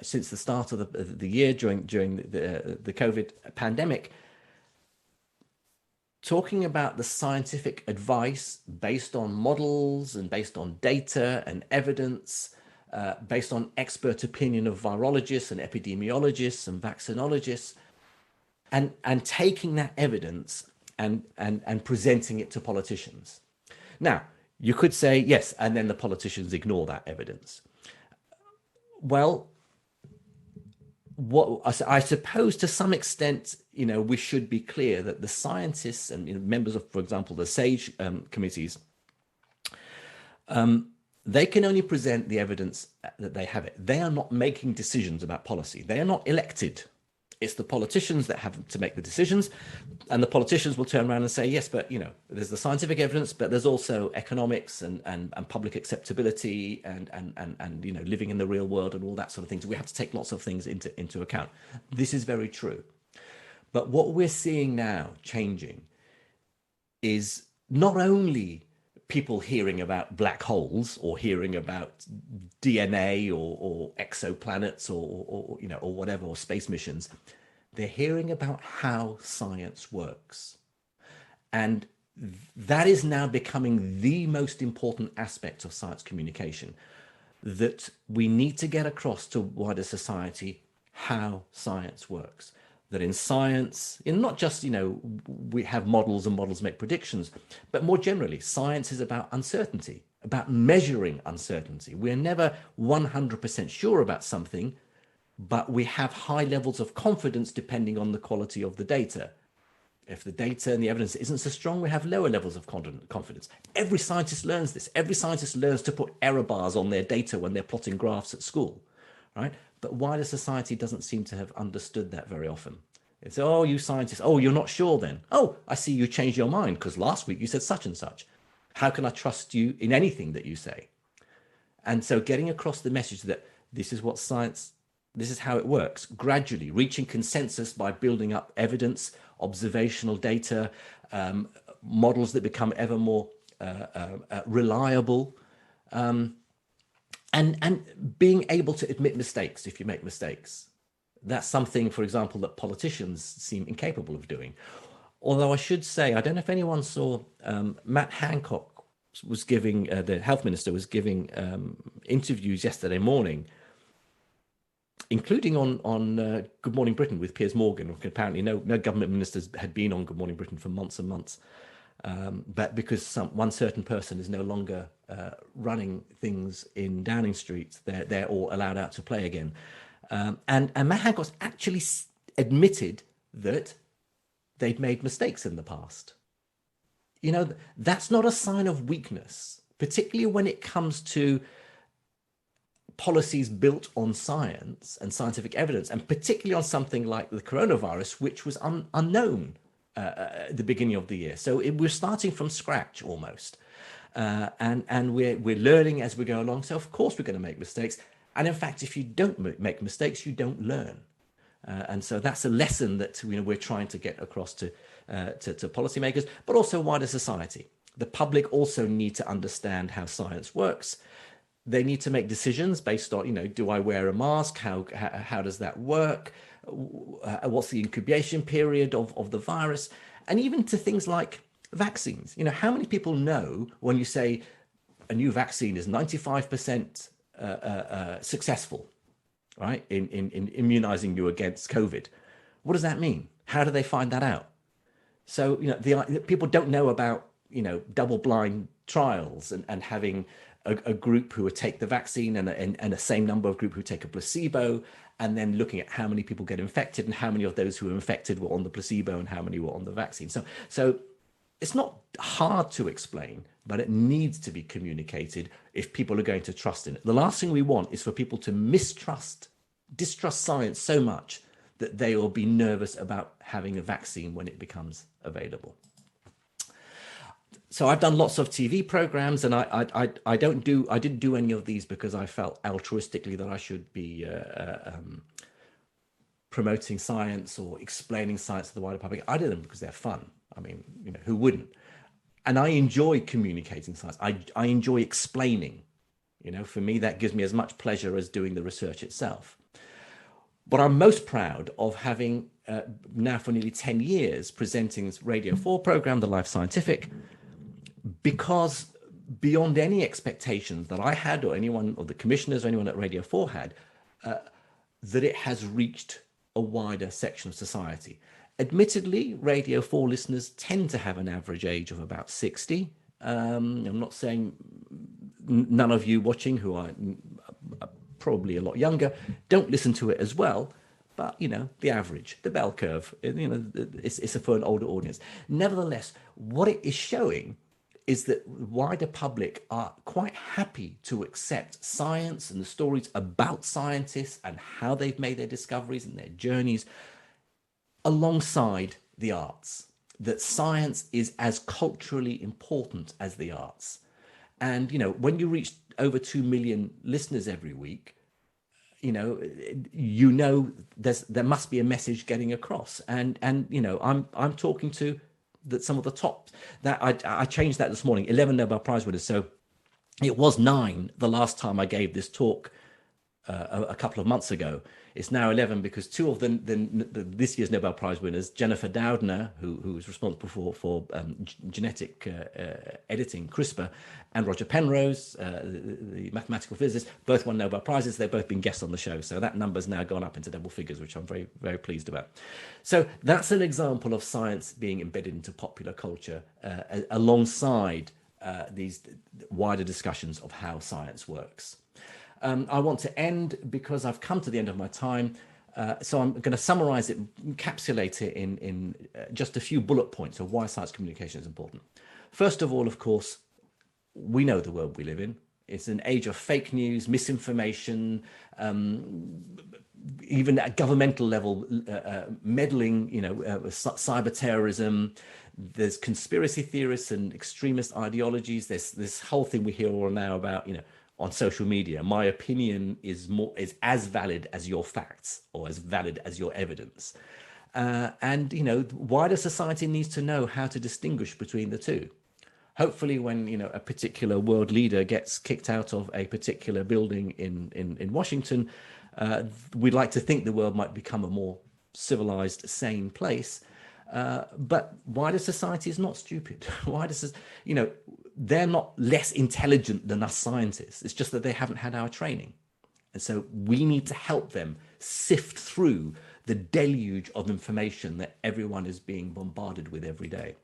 since the start of the year during the COVID pandemic, talking about the scientific advice based on models and based on data and evidence, based on expert opinion of virologists and epidemiologists and vaccinologists, and taking that evidence and presenting it to politicians. Now, you could say, yes, and then the politicians ignore that evidence. Well, what I suppose to some extent, we should be clear that the scientists and members of, for example, the SAGE committees, they can only present the evidence that they have it. They are not making decisions about policy. They are not elected. It's the politicians that have to make the decisions, and the politicians will turn around and say, yes, but there's the scientific evidence, but there's also economics and public acceptability and living in the real world and all that sort of things. We have to take lots of things into account. This is very true. But what we're seeing now changing is not only people hearing about black holes or hearing about DNA or exoplanets or whatever, or space missions. They're hearing about how science works. And that is now becoming the most important aspect of science communication, that we need to get across to wider society how science works. That in science, not just, we have models and models make predictions, but more generally, science is about uncertainty, about measuring uncertainty. We're never 100% sure about something, but we have high levels of confidence depending on the quality of the data. If the data and the evidence isn't so strong, we have lower levels of confidence. Every scientist learns this. Every scientist learns to put error bars on their data when they're plotting graphs at school, right? But wider society doesn't seem to have understood that very often. It's, oh, you scientists, oh, you're not sure then. Oh, I see you changed your mind because last week you said such and such. How can I trust you in anything that you say? And so getting across the message that this is what science, this is how it works, gradually reaching consensus by building up evidence, observational data, models that become ever more reliable, and being able to admit mistakes if you make mistakes. That's something, for example, that politicians seem incapable of doing. Although I should say, I don't know if anyone saw, Matt Hancock was giving, the health minister was giving interviews yesterday morning, including on Good Morning Britain with Piers Morgan. Apparently no government ministers had been on Good Morning Britain for months and months. But because one certain person is no longer running things in Downing Street, they're all allowed out to play again. And Matt Hancock actually admitted that they'd made mistakes in the past. You know, that's not a sign of weakness, particularly when it comes to policies built on science and scientific evidence, and particularly on something like the coronavirus, which was unknown at the beginning of the year. So we're starting from scratch almost. And we're learning as we go along. So of course we're going to make mistakes. And in fact, if you don't make mistakes, you don't learn. And so that's a lesson that we're trying to get across to policymakers, but also wider society. The public also need to understand how science works. They need to make decisions based on, do I wear a mask? How does that work? What's the incubation period of the virus? And even to things like vaccines. How many people know when you say a new vaccine is 95% successful, right, in immunizing you against COVID? What does that mean? How do they find that out? So, people don't know about, double-blind trials and having a group who would take the vaccine and the same number of group who take a placebo, and then looking at how many people get infected and how many of those who were infected were on the placebo and how many were on the vaccine. So it's not hard to explain, but it needs to be communicated if people are going to trust in it. The last thing we want is for people to distrust science so much that they will be nervous about having a vaccine when it becomes available. So I've done lots of TV programs, and I didn't do any of these because I felt altruistically that I should be promoting science or explaining science to the wider public. I did them because they're fun. I mean, who wouldn't? And I enjoy communicating science. I enjoy explaining. For me, that gives me as much pleasure as doing the research itself. But I'm most proud of having now for nearly 10 years presenting this Radio 4 program, The Life Scientific, because beyond any expectations that I had or anyone or the commissioners or anyone at Radio 4 had, that it has reached a wider section of society. Admittedly, Radio 4 listeners tend to have an average age of about 60. I'm not saying none of you watching who are probably a lot younger don't listen to it as well, but the average, the bell curve, it's for an older audience. Nevertheless, what it is showing is that the wider public are quite happy to accept science and the stories about scientists and how they've made their discoveries and their journeys alongside the arts, that science is as culturally important as the arts. And, when you reach over 2 million listeners every week, there must be a message getting across. And I'm talking to some of the top, that I changed that this morning, 11 Nobel Prize winners. So it was 9 the last time I gave this talk a couple of months ago. It's now 11 because 2 of this year's Nobel Prize winners, Jennifer Doudna, who is responsible for genetic editing, CRISPR, and Roger Penrose, the mathematical physicist, both won Nobel Prizes. They've both been guests on the show. So that number's now gone up into double figures, which I'm very, very pleased about. So that's an example of science being embedded into popular culture alongside these wider discussions of how science works. I want to end because I've come to the end of my time. So I'm going to summarize it, encapsulate it in just a few bullet points of why science communication is important. First of all, of course, we know the world we live in. It's an age of fake news, misinformation, even at governmental level, meddling, cyber terrorism. There's conspiracy theorists and extremist ideologies. There's this whole thing we hear all now about, on social media. My opinion is as valid as your facts or as valid as your evidence. And wider society needs to know how to distinguish between the two. Hopefully when, you know, a particular world leader gets kicked out of a particular building in Washington, we'd like to think the world might become a more civilized, sane place. But wider society is not stupid. Wider, you know, they're not less intelligent than us scientists. It's just that they haven't had our training. And so we need to help them sift through the deluge of information that everyone is being bombarded with every day.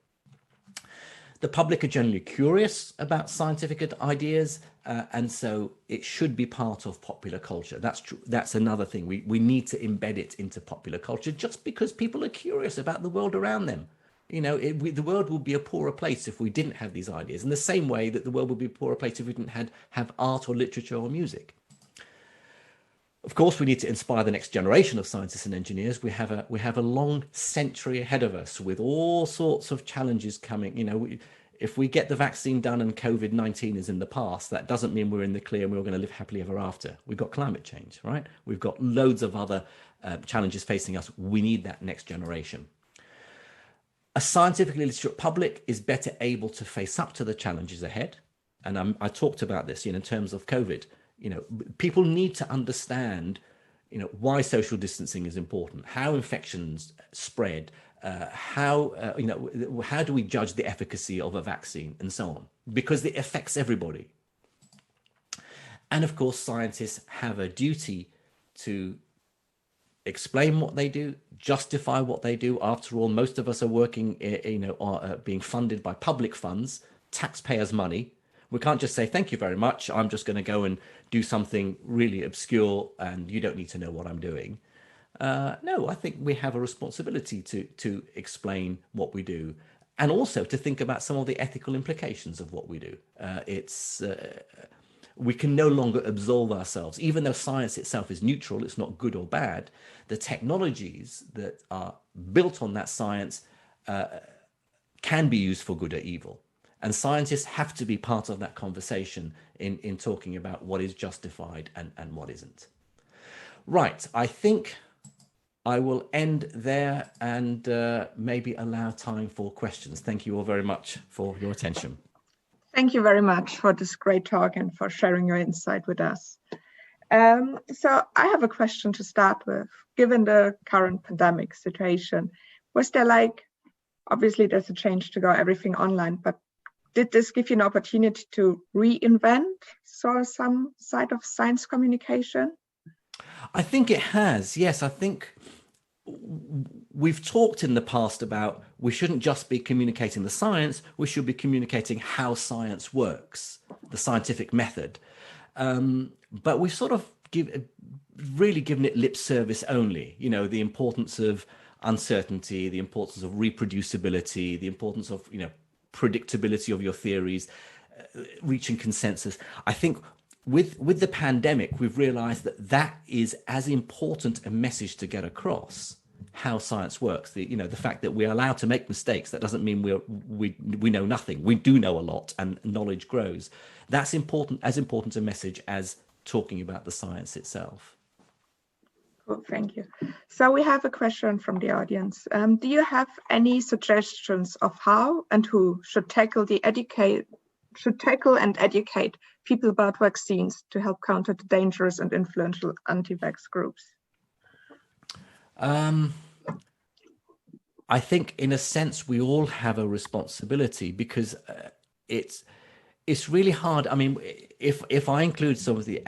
The public are generally curious about scientific ideas, and so it should be part of popular culture. That's true. That's another thing. We need to embed it into popular culture, just because people are curious about the world around them. You know, the world would be a poorer place if we didn't have these ideas, in the same way that the world would be a poorer place if we didn't have art or literature or music. Of course, we need to inspire the next generation of scientists and engineers. We have a long century ahead of us with all sorts of challenges coming. You know, if we get the vaccine done and COVID-19 is in the past, that doesn't mean we're in the clear and we're going to live happily ever after. We've got climate change, right? We've got loads of other challenges facing us. We need that next generation. A scientifically literate public is better able to face up to the challenges ahead. And I talked about this, you know, in terms of COVID. You know, people need to understand, you know, why social distancing is important, how infections spread, you know, how do we judge the efficacy of a vaccine and so on, because it affects everybody. And of course, scientists have a duty to explain what they do, justify what they do. After all, most of us are working, you know, being funded by public funds, taxpayers' money. We can't just say, thank you very much, I'm just going to go and do something really obscure and you don't need to know what I'm doing. No, I think we have a responsibility to explain what we do, and also to think about some of the ethical implications of what we do. We can no longer absolve ourselves, even though science itself is neutral, it's not good or bad. The technologies that are built on that science can be used for good or evil. And scientists have to be part of that conversation in talking about what is justified and what isn't. Right, I think I will end there and maybe allow time for questions. Thank you all very much for your attention. Thank you very much for this great talk and for sharing your insight with us. So I have a question to start with. Given the current pandemic situation, was there obviously there's a change to go everything online, but did this give you an opportunity to reinvent some side of science communication? I think it has, yes. I think we've talked in the past about we shouldn't just be communicating the science, we should be communicating how science works, the scientific method. But we've sort of really given it lip service only, you know, the importance of uncertainty, the importance of reproducibility, the importance of, you know, predictability of your theories, reaching consensus. I think with the pandemic, we've realized that is as important a message to get across, how science works. The fact that we're allowed to make mistakes, that doesn't mean we know nothing. We do know a lot, and knowledge grows. That's important, as important a message as talking about the science itself. Cool, thank you. So we have a question from the audience. Do you have any suggestions of how and who should tackle and educate people about vaccines to help counter the dangerous and influential anti-vax groups? I think, in a sense, we all have a responsibility, because it's really hard. I mean, if I include some of the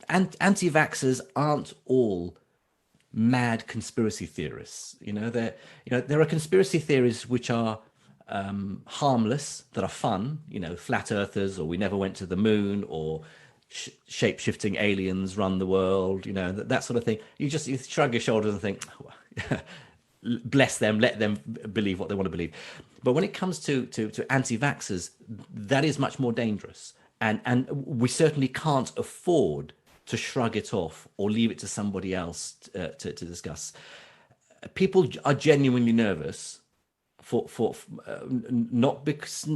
anti-vaxxers, aren't all mad conspiracy theorists. There are conspiracy theories which are harmless, that are fun. Flat earthers, or we never went to the moon, or shape-shifting aliens run the world. That sort of thing. You shrug your shoulders and think, bless them, let them believe what they want to believe. But when it comes to anti-vaxxers, that is much more dangerous. And we certainly can't afford to shrug it off or leave it to somebody else to discuss. People are genuinely nervous for not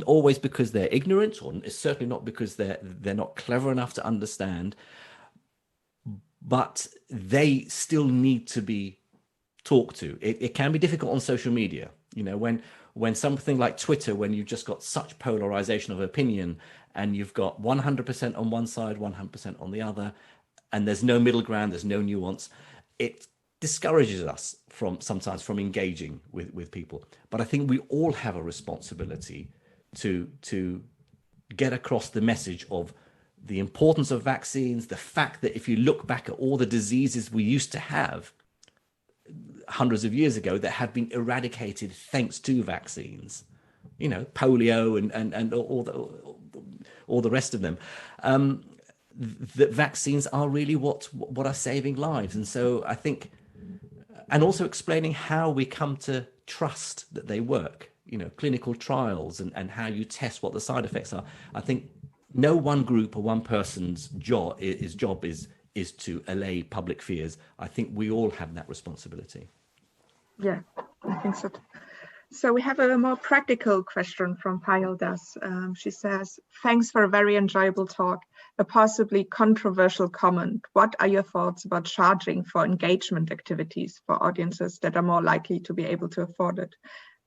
always because they're ignorant, or it's certainly not because they're not clever enough to understand, but they still need to be talked to. It can be difficult on social media. You know, when something like Twitter, when you've just got such polarization of opinion and you've got 100% on one side, 100% on the other, and there's no middle ground, there's no nuance, it discourages us sometimes from engaging with people. But I think we all have a responsibility to get across the message of the importance of vaccines, the fact that if you look back at all the diseases we used to have hundreds of years ago that have been eradicated thanks to vaccines, you know, polio and all the rest of them, that vaccines are really what are saving lives. And so I think, and also explaining how we come to trust that they work, you know, clinical trials and how you test what the side effects are. I think no one group or one person's job is to allay public fears. I think we all have that responsibility. Yeah, I think so. So we have a more practical question from Payal-Das. She says, thanks for a very enjoyable talk. A possibly controversial comment. What are your thoughts about charging for engagement activities for audiences that are more likely to be able to afford it?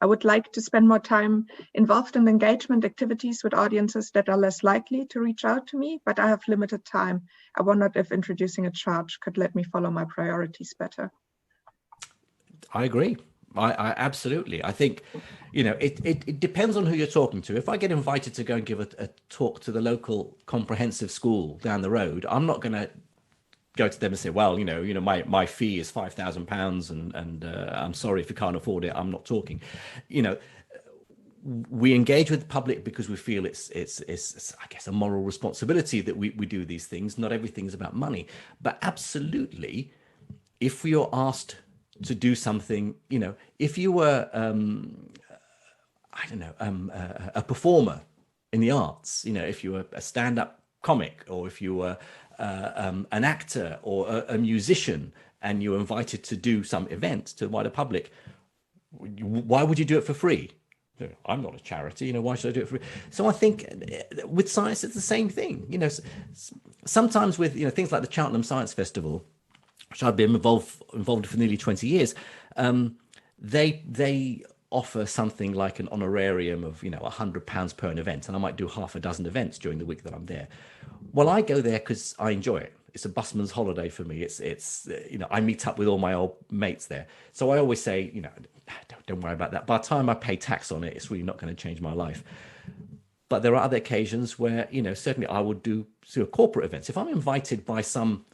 I would like to spend more time involved in engagement activities with audiences that are less likely to reach out to me, but I have limited time. I wondered if introducing a charge could let me follow my priorities better. I agree. I absolutely. I think, you know, it depends on who you're talking to. If I get invited to go and give a talk to the local comprehensive school down the road, I'm not going to go to them and say, well, you know, my fee is £5,000 and I'm sorry if you can't afford it. I'm not talking. You know, we engage with the public because we feel it's I guess a moral responsibility that we do these things. Not everything's about money, but absolutely, if we are asked to do something, you know, if you were, I don't know, a performer in the arts, you know, if you were a stand-up comic, or if you were an actor or a musician, and you were invited to do some event to the wider public, why would you do it for free? I'm not a charity, you know, why should I do it for free? So I think with science, it's the same thing. You know, sometimes with, you know, things like the Cheltenham Science Festival, which I've been involved for nearly 20 years, they offer something like an honorarium of, you know, £100 per an event, and I might do half a dozen events during the week that I'm there. Well, I go there because I enjoy it. It's a busman's holiday for me. It's you know, I meet up with all my old mates there. So I always say, you know, don't worry about that. By the time I pay tax on it, it's really not going to change my life. But there are other occasions where, you know, certainly I would do corporate events. If I'm invited by some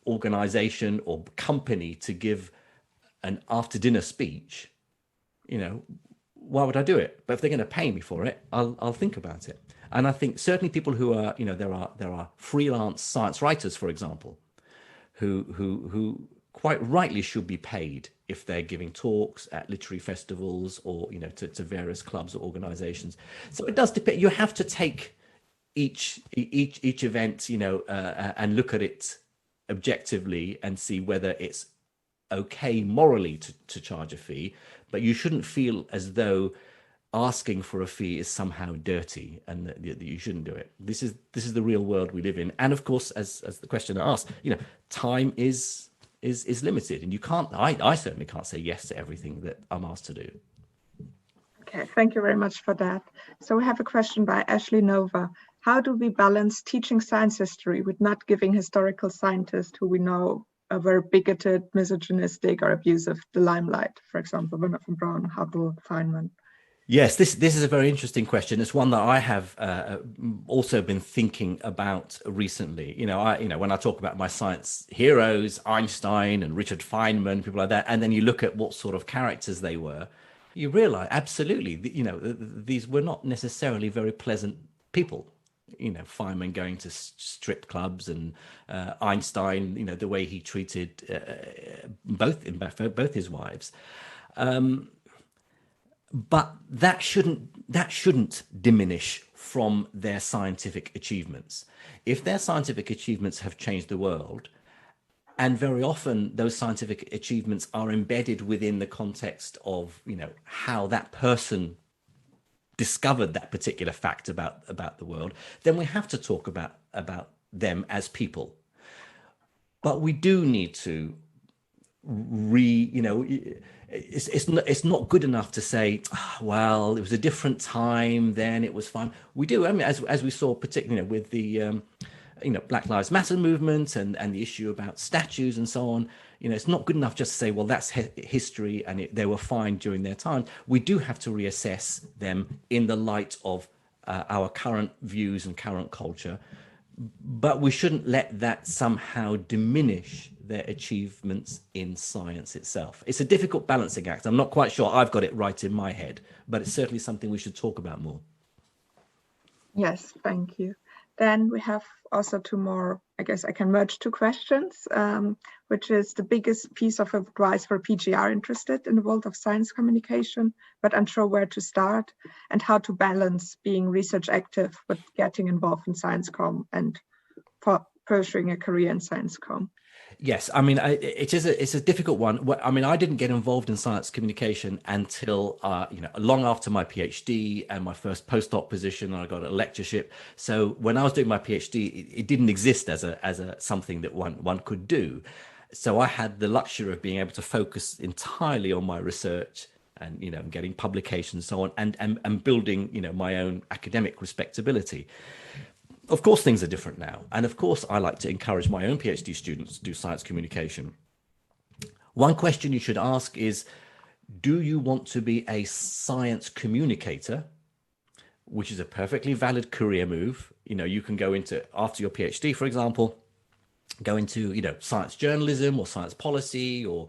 organization or company to give an after dinner speech, you know, why would I do it? But if they're going to pay me for it, I'll think about it. And I think certainly people who are, you know, there are freelance science writers, for example, who quite rightly should be paid if they're giving talks at literary festivals or, you know, to various clubs or organizations. So it does depend. You have to take each event, you know, and look at it objectively and see whether it's okay morally to charge a fee, but you shouldn't feel as though asking for a fee is somehow dirty and that you shouldn't do it. This is the real world we live in, and of course, as the questioner asked, you know, time is limited, and you can't. I certainly can't say yes to everything that I'm asked to do. Okay, thank you very much for that. So we have a question by Ashley Nova. How do we balance teaching science history with not giving historical scientists who we know are very bigoted, misogynistic, or abusive the limelight? For example, Werner von Braun, Hubble, Feynman. Yes, this is a very interesting question. It's one that I have also been thinking about recently. You know, when I talk about my science heroes, Einstein and Richard Feynman, people like that, and then you look at what sort of characters they were, you realize absolutely, you know, these were not necessarily very pleasant people. You know, Feynman going to strip clubs, and Einstein, you know, the way he treated both his wives. But that shouldn't diminish from their scientific achievements. If their scientific achievements have changed the world, and very often those scientific achievements are embedded within the context of, you know, how that person discovered that particular fact about the world, then we have to talk about them as people. But we do need to it's not good enough to say, "Ah, well, it was a different time then, it was fine." We do, I mean, as we saw, particularly with the Black Lives Matter movement and the issue about statues and so on. It's not good enough just to say, well, that's history and they were fine during their time. We do have to reassess them in the light of our current views and current culture, but we shouldn't let that somehow diminish their achievements in science itself. It's a difficult balancing act. I'm not quite sure I've got it right in my head, but it's certainly something we should talk about more. Yes, thank you. Then we have also two more, I guess I can merge two questions, which is the biggest piece of advice for PGR interested in the world of science communication, but unsure where to start, and how to balance being research active with getting involved in science comm and pursuing a career in science comm. Yes, I mean, it's a difficult one. I mean, I didn't get involved in science communication until long after my PhD and my first postdoc position. I got a lectureship. So when I was doing my PhD, it didn't exist as a something that one could do. So I had the luxury of being able to focus entirely on my research and getting publications and so on, and building my own academic respectability. Of course, things are different now. And of course, I like to encourage my own PhD students to do science communication. One question you should ask is, do you want to be a science communicator, which is a perfectly valid career move? You can go into, after your PhD, for example, go into, science journalism or science policy or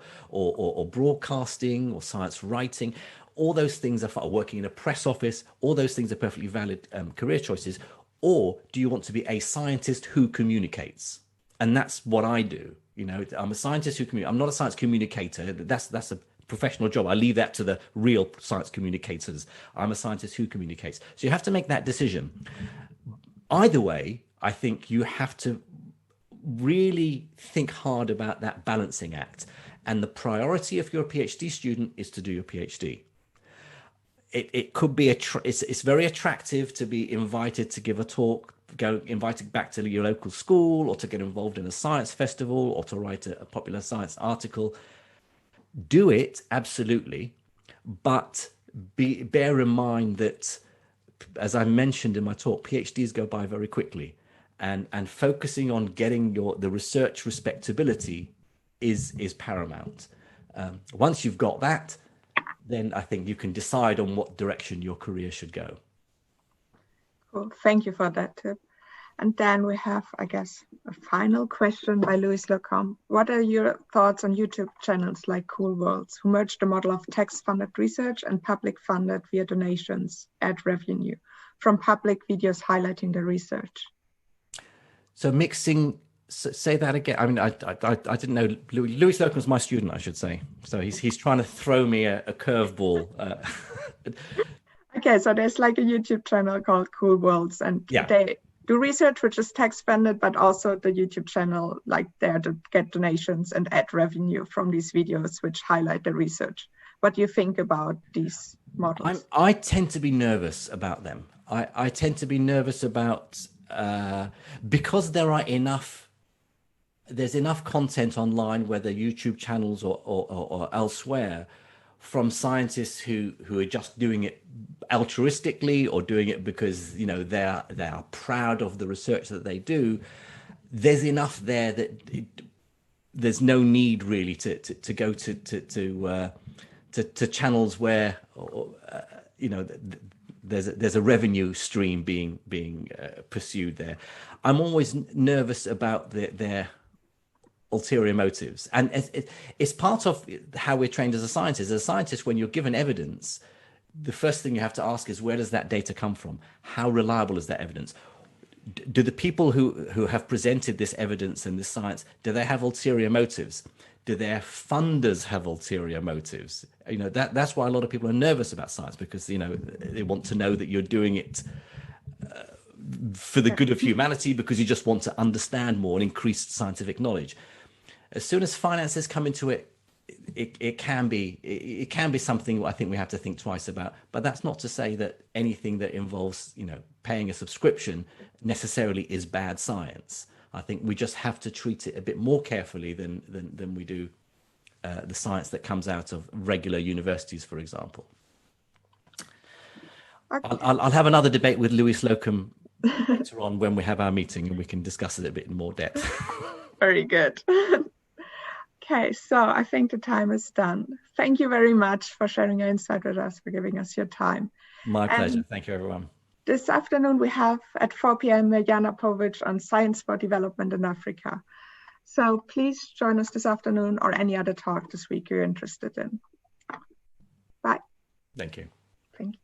broadcasting or science writing. All those things are working in a press office. All those things are perfectly valid career choices. Or do you want to be a scientist who communicates? And that's what I do. I'm a scientist who communicates. I'm not a science communicator. That's a professional job. I leave that to the real science communicators. I'm a scientist who communicates. So you have to make that decision. Either way, I think you have to really think hard about that balancing act. And the priority if you're a PhD student is to do your PhD. It could be it's very attractive to be invited to give a talk, invited back to your local school, or to get involved in a science festival, or to write a popular science article. Do it, absolutely, but bear in mind that, as I mentioned in my talk, PhDs go by very quickly, and focusing on getting the research respectability is paramount. Once you've got that, then I think you can decide on what direction your career should go. Cool. Thank you for that tip. And then we have, I guess, a final question by Louis Lecomte. What are your thoughts on YouTube channels like Cool Worlds, who merge the model of tax-funded research and public-funded via donations, ad revenue, from public videos highlighting the research? So mixing, say that again. I mean, I didn't know. Louis Lecomte was my student, I should say. So he's trying to throw me a curveball. Okay, so there's like a YouTube channel called Cool Worlds, and they do research which is tax funded, but also the YouTube channel, like there to get donations and ad revenue from these videos which highlight the research. What do you think about these models? I tend to be nervous about them. I tend to be nervous about because there's enough content online, whether YouTube channels or elsewhere, from scientists who are just doing it altruistically or doing it because they are proud of the research that they do. There's enough there that there's no need really to go to channels where there's a revenue stream being pursued there. I'm always nervous about their ulterior motives, and it's part of how we're trained as a scientist. As a scientist, when you're given evidence, the first thing you have to ask is, where does that data come from? How reliable is that evidence? Do the people who have presented this evidence and this science, do they have ulterior motives? Do their funders have ulterior motives? That's why a lot of people are nervous about science, because they want to know that you're doing it for the good of humanity, because you just want to understand more and increase scientific knowledge. As soon as finances come into it, it can be something I think we have to think twice about. But that's not to say that anything that involves paying a subscription necessarily is bad science. I think we just have to treat it a bit more carefully than we do the science that comes out of regular universities, for example. Okay. I'll have another debate with Louis Slocum later on when we have our meeting, and we can discuss it a bit in more depth. Very good. Okay, so I think the time is done. Thank you very much for sharing your insight with us, for giving us your time. My pleasure. Thank you, everyone. This afternoon, we have at 4 p.m. Jana Povic on Science for Development in Africa. So please join us this afternoon or any other talk this week you're interested in. Bye. Thank you. Thank you.